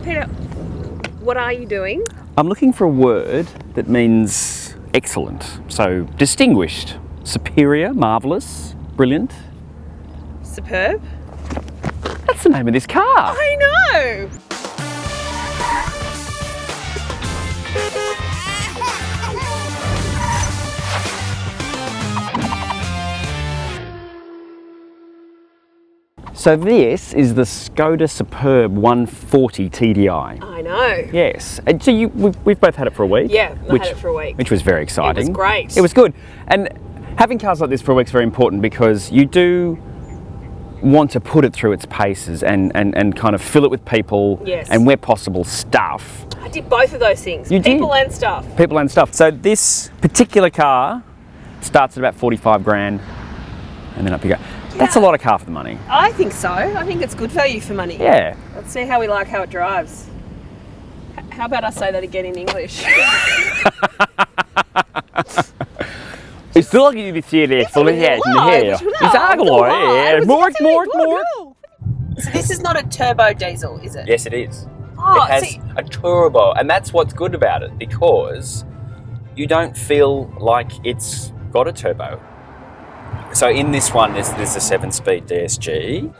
Peter, what are you doing? I'm looking for a word that means excellent. So distinguished, superior, marvellous, brilliant. Superb? That's the name of this car. I know! So this is the Skoda Superb 140 TDI. I know. Yes. And so we've both had it for a week. Yeah, I had it for a week. Which was very exciting. It was great. It was good. And having cars like this for a week is very important because you do want to put it through its paces and kind of fill it with people. Yes. And where possible, stuff. I did both of those things. You People did. and stuff. People and stuff. So this particular car starts at about 45 grand and then up you go. That's a lot of car for the money. I think so. I think it's good value for money. Yeah. Let's see how we like how it drives. How about I say that again in English? Ik zal je dit hier fully here. More. So this is not a turbo diesel, is it? Yes, it is. Oh, it has a turbo, and that's what's good about it because you don't feel like it's got a turbo. So in this one, there's a 7-speed DSG.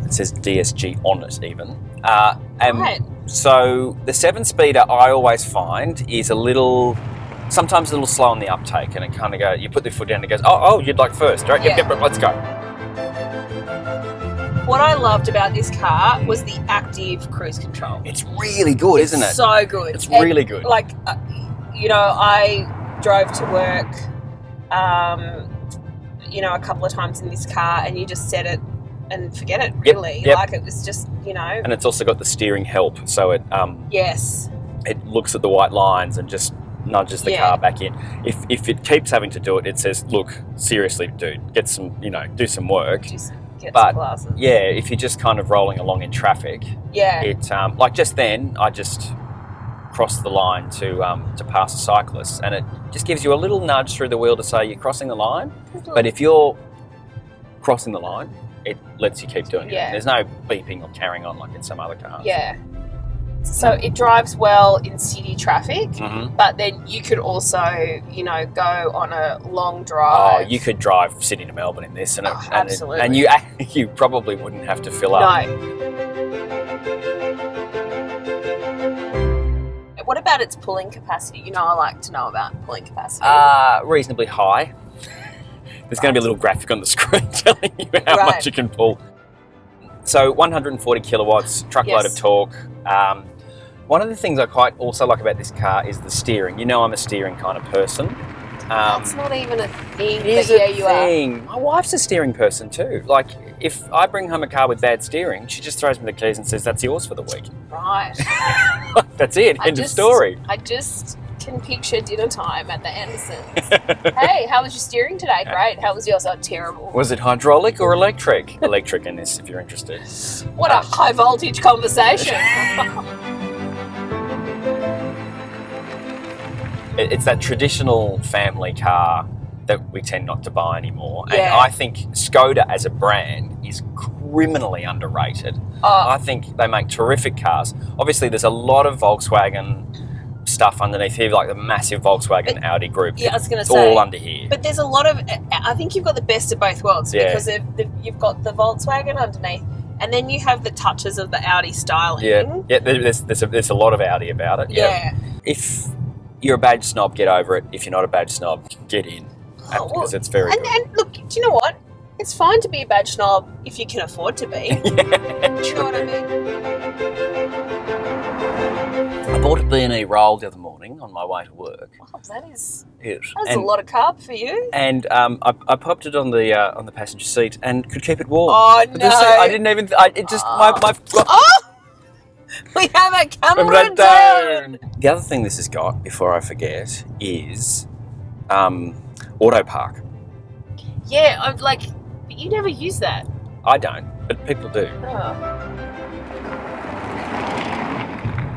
It says DSG on it even. And right. So the 7-speeder I always find is sometimes a little slow on the uptake, and it kind of goes, you put the foot down and it goes, oh, you'd like first, right? Yeah. Yep, let's go. What I loved about this car was the active cruise control. It's really good, isn't it? So good. It's really good. Like, I drove to work, a couple of times in this car, and you just set it and forget it, really. Yep. Like, it was just, And it's also got the steering help, so it yes. it looks at the white lines and just nudges the car back in. If it keeps having to do it, it says, look, seriously, dude, get some, do some work. Just get But some glasses. yeah, if you're just kind of rolling along in traffic, it like just then I just crossed the line to pass a cyclist, and it just gives you a little nudge through the wheel to say you're crossing the line. But if you're crossing the line, it lets you keep doing it. There's no beeping or carrying on like in some other cars. Yeah. So it drives well in city traffic, but then you could also, go on a long drive. Oh, you could drive Sydney to Melbourne in this, absolutely. And you probably wouldn't have to fill up. No. What about its pulling capacity? I like to know about pulling capacity. Reasonably high. There's going to be a little graphic on the screen telling you how much you can pull. So 140 kilowatts, truckload of torque. One of the things I quite also like about this car is the steering. I'm a steering kind of person. That's not even a thing. It is a thing. My wife's a steering person too. Like, if I bring home a car with bad steering, she just throws me the keys and says, that's yours for the week. Right. That's it. End of story. I just can picture dinner time at the Andersons. Hey, how was your steering today? Great. How was yours? Oh, terrible. Was it hydraulic or electric? Electric in this, if you're interested. What a high voltage conversation. It's that traditional family car that we tend not to buy anymore. And I think Skoda as a brand is criminally underrated. I think they make terrific cars. Obviously, there's a lot of Volkswagen stuff underneath here, like the massive Volkswagen Audi group. Yeah, I was going to it's say. all under here. But there's a lot of, I think you've got the best of both worlds because you've got the Volkswagen underneath, and then you have the touches of the Audi styling. Yeah. There's a lot of Audi about it. Yeah. If you're a badge snob, get over it. If you're not a badge snob, get in. Because it's very good. And look, do you know what? It's fine to be a badge snob if you can afford to be. Do you know what I mean? I bought a B&E roll the other morning on my way to work. Oh, that's Yes. a lot of carb for you. And I popped it on the passenger seat and could keep it warm. Oh, But no. I didn't even. It just my. Oh! We have a camera down. The other thing this has got, before I forget, is auto park. Yeah, I'm like, but you never use that. I don't, but people do. Oh.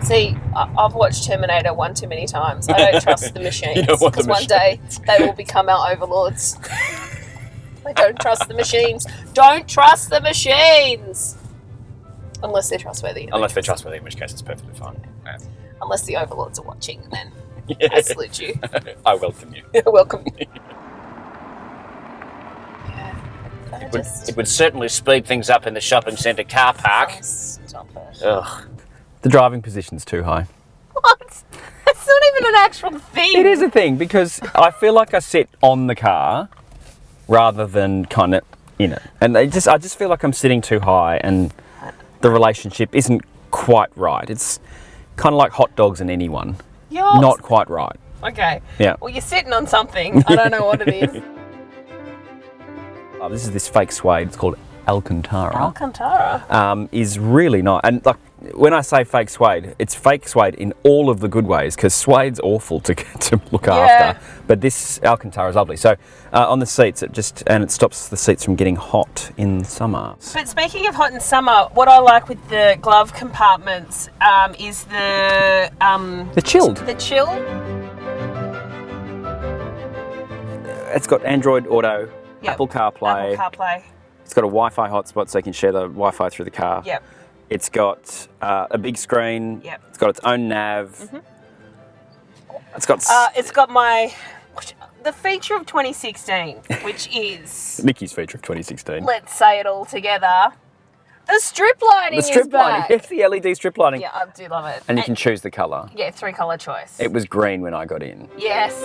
See, I've watched Terminator one too many times. I don't trust the machines because one day they will become our overlords. I don't trust the machines. Don't trust the machines. Unless they're trustworthy. Unless they're trustworthy, in which case it's perfectly fine. Yeah. Unless the overlords are watching, then I salute you. I welcome you. Welcome you. It would certainly speed things up in the shopping centre car park. Oh, stop it. Ugh. The driving position's too high. What? That's not even an actual thing. It is a thing because I feel like I sit on the car rather than kind of in it. And I just feel like I'm sitting too high and the relationship isn't quite right. It's kind of like hot dogs and anyone. Not quite right. Okay. Yeah. Well, you're sitting on something. I don't know what it is. Oh, this is this fake suede. It's called Alcantara. Alcantara. Is really nice. And like when I say fake suede, it's fake suede in all of the good ways because suede's awful to look after. But this Alcantara is lovely. So on the seats, it stops the seats from getting hot in summer. But speaking of hot in summer, what I like with the glove compartments is the chilled. The chill. It's got Android Auto. Yep. Apple CarPlay. It's got a Wi-Fi hotspot so you can share the Wi-Fi through the car. Yep. It's got a big screen. Yep. It's got its own nav. Mm-hmm. It's got the feature of 2016, which is Nikki's feature of 2016. Let's say it all together. The strip lighting is back. Yes, the LED strip lighting. Yeah, I do love it. And you can choose the colour. Yeah, 3-colour choice. It was green when I got in. Yes.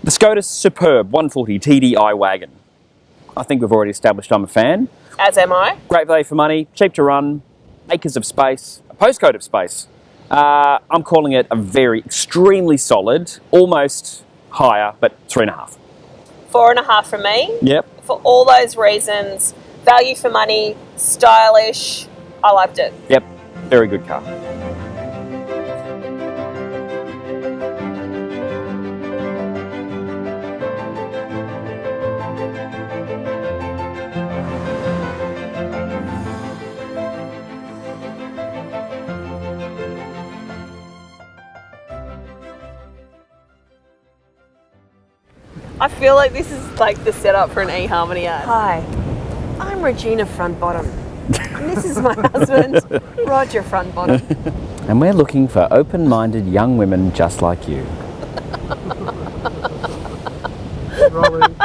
The Skoda Superb 140 TDI wagon. I think we've already established I'm a fan. As am I. Great value for money, cheap to run, acres of space, a postcode of space. I'm calling it a very extremely solid, almost higher, but 3.5. 4.5 from me. Yep. For all those reasons, value for money, stylish. I liked it. Yep. Very good car. I feel like this is like the setup for an eHarmony ad. Hi, I'm Regina Frontbottom. And this is my husband, Roger Frontbottom. And we're looking for open-minded young women just like you. Rolling.